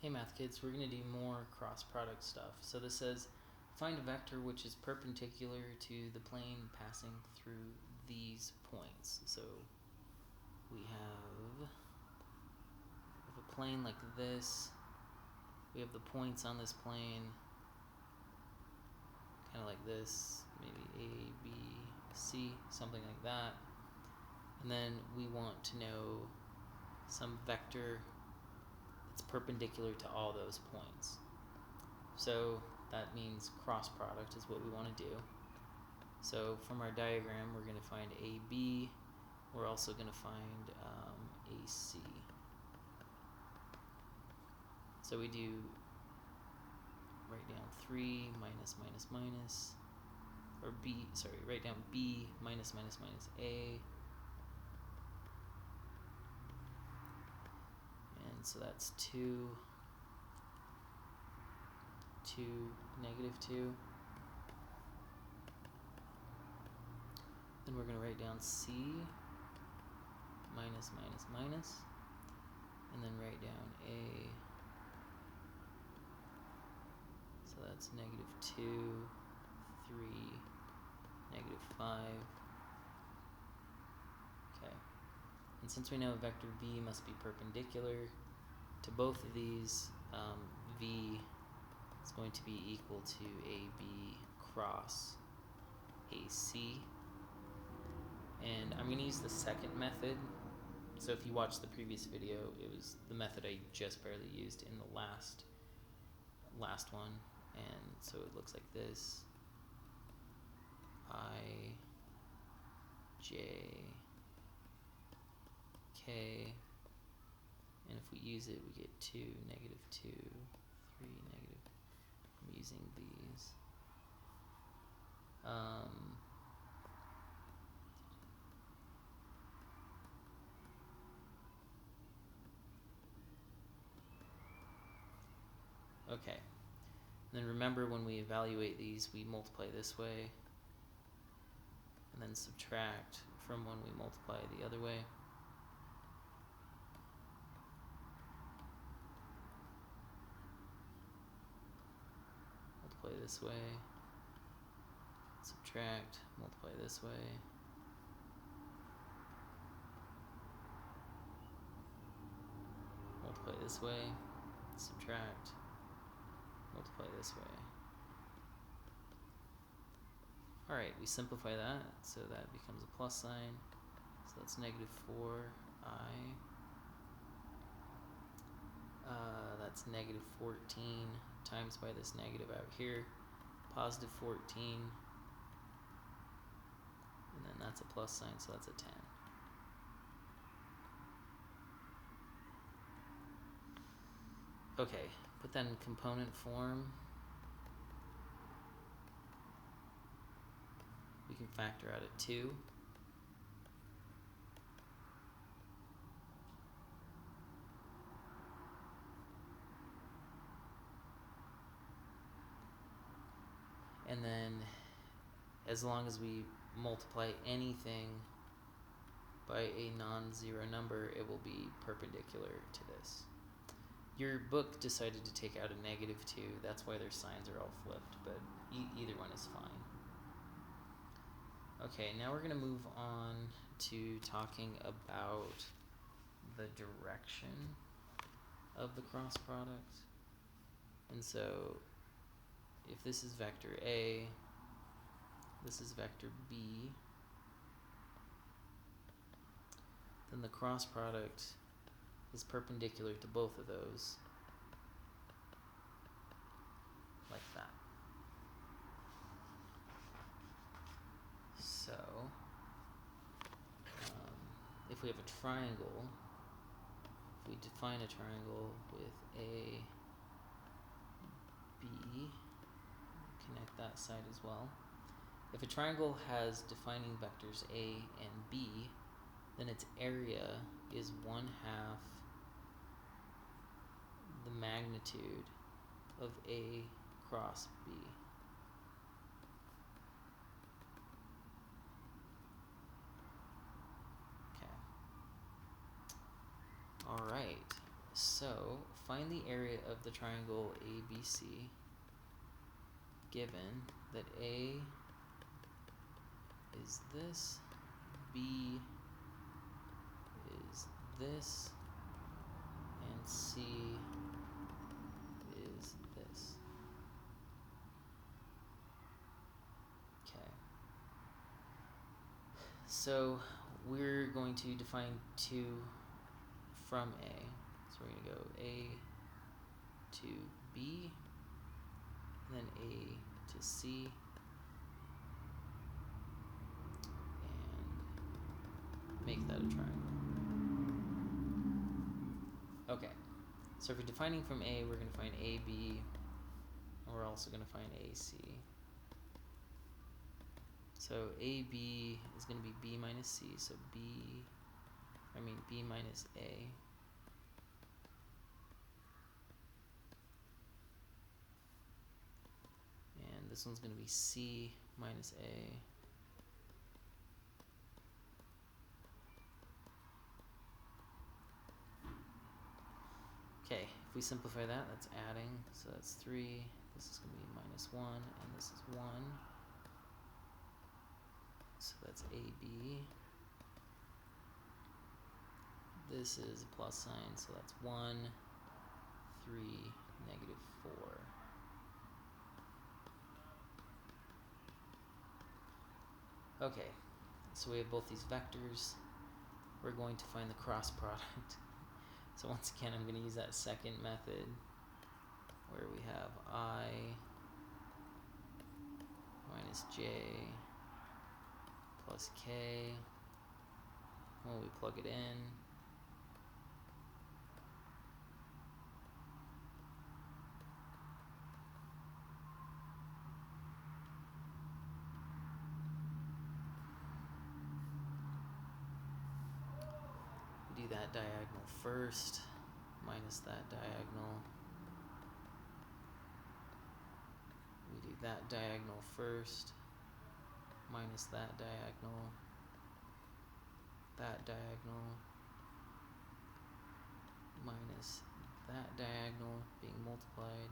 Hey math kids, we're going to do more cross product stuff. So this says find a vector which is perpendicular to the plane passing through these points. So we have a plane like this. We have the points on this plane kind of like this, maybe A, B, C, something like that. And then we want to know some vector that's perpendicular to all those points. So that means cross product is what we want to do. So from our diagram, we're going to find AB. We're also going to find AC. So we do write down 3 minus minus minus, or B, sorry, write down B minus minus minus A. And so that's 2, negative 2. Then we're going to write down C minus minus minus, and then write down A. So that's negative 2, 3, negative 5. Okay. And since we know vector V must be perpendicular to both of these, V is going to be equal to AB cross AC. And I'm going to use the second method. So if you watched the previous video, it was the method I just barely used in the last one. And so it looks like this. I, J, K. And if we use it, we get 2, negative 2, 3, negative. I'm using these. Okay. And then remember, when we evaluate these, we multiply this way and then subtract from when we multiply the other way. Multiply this way, subtract, multiply this way. Multiply this way, subtract, multiply this way. Alright, we simplify that, so that becomes a plus sign. So that's negative 4i. That's negative 14 times by this negative out here, positive 14. And then that's a plus sign, so that's a 10. Okay, put that in component form. We can factor out a 2. And then, as long as we multiply anything by a non-zero number, it will be perpendicular to this. Your book decided to take out a negative 2, that's why their signs are all flipped, but either one is fine. Okay, now we're going to move on to talking about the direction of the cross product. And so, if this is vector A, this is vector B, then the cross product is perpendicular to both of those, like that. So, if we have a triangle, if we define a triangle with A, B, connect that side as well. If a triangle has defining vectors A and B, then its area is 1/2 the magnitude of A cross B. Okay. Alright. So find the area of the triangle ABC given that A is this, B is this, and C is this. Okay. So we're going to define 2 from A. So we're going to go A to B, and then A to C, and make that a triangle. Okay, so if we're defining from A, we're going to find AB, and we're also going to find AC. So AB is going to be B minus C, so B minus A. And this one's going to be C minus A. Okay, if we simplify that, that's adding. So that's 3. This is going to be minus 1, and this is 1. So that's AB. This is a plus sign, so that's 1, 3, negative 4. Okay, so we have both these vectors. We're going to find the cross product. So once again, I'm going to use that second method where we have I minus J plus K. When we plug it in, we do that diagonal first, minus that diagonal. We do that diagonal first, minus that diagonal, minus that diagonal being multiplied.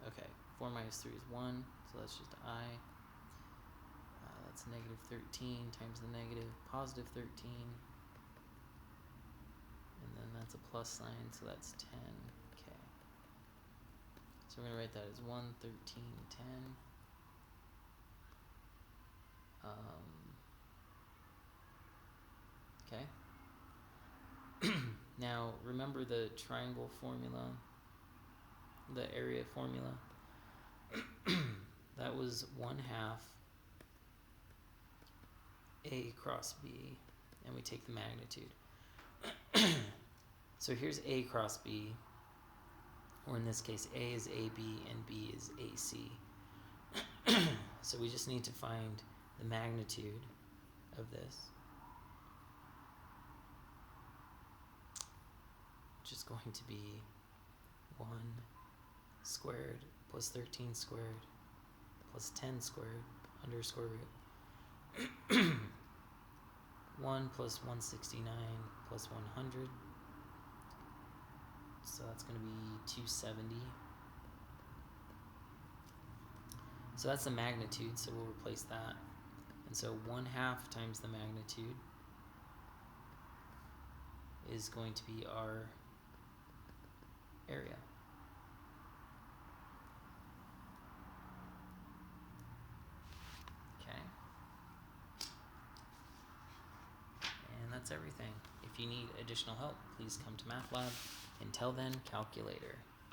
Okay, 4 minus 3 is 1, so that's just I. That's negative 13 times the negative, positive 13. And then that's a plus sign, so that's 10. Okay. So we're going to write that as 1, 13, 10. Okay. Now, remember the triangle formula, the area formula? That was 1/2 A cross B, and we take the magnitude. So here's A cross B, or in this case, A is AB and B is AC. So we just need to find the magnitude of this, which is going to be 1 squared plus 13 squared plus 10 squared under square root. 1 plus 169 plus 100. So that's going to be 270. So that's the magnitude, so we'll replace that. And so 1/2 times the magnitude is going to be our area. Okay. And that's everything. If you need additional help, please come to Math Lab. Until then, calculator.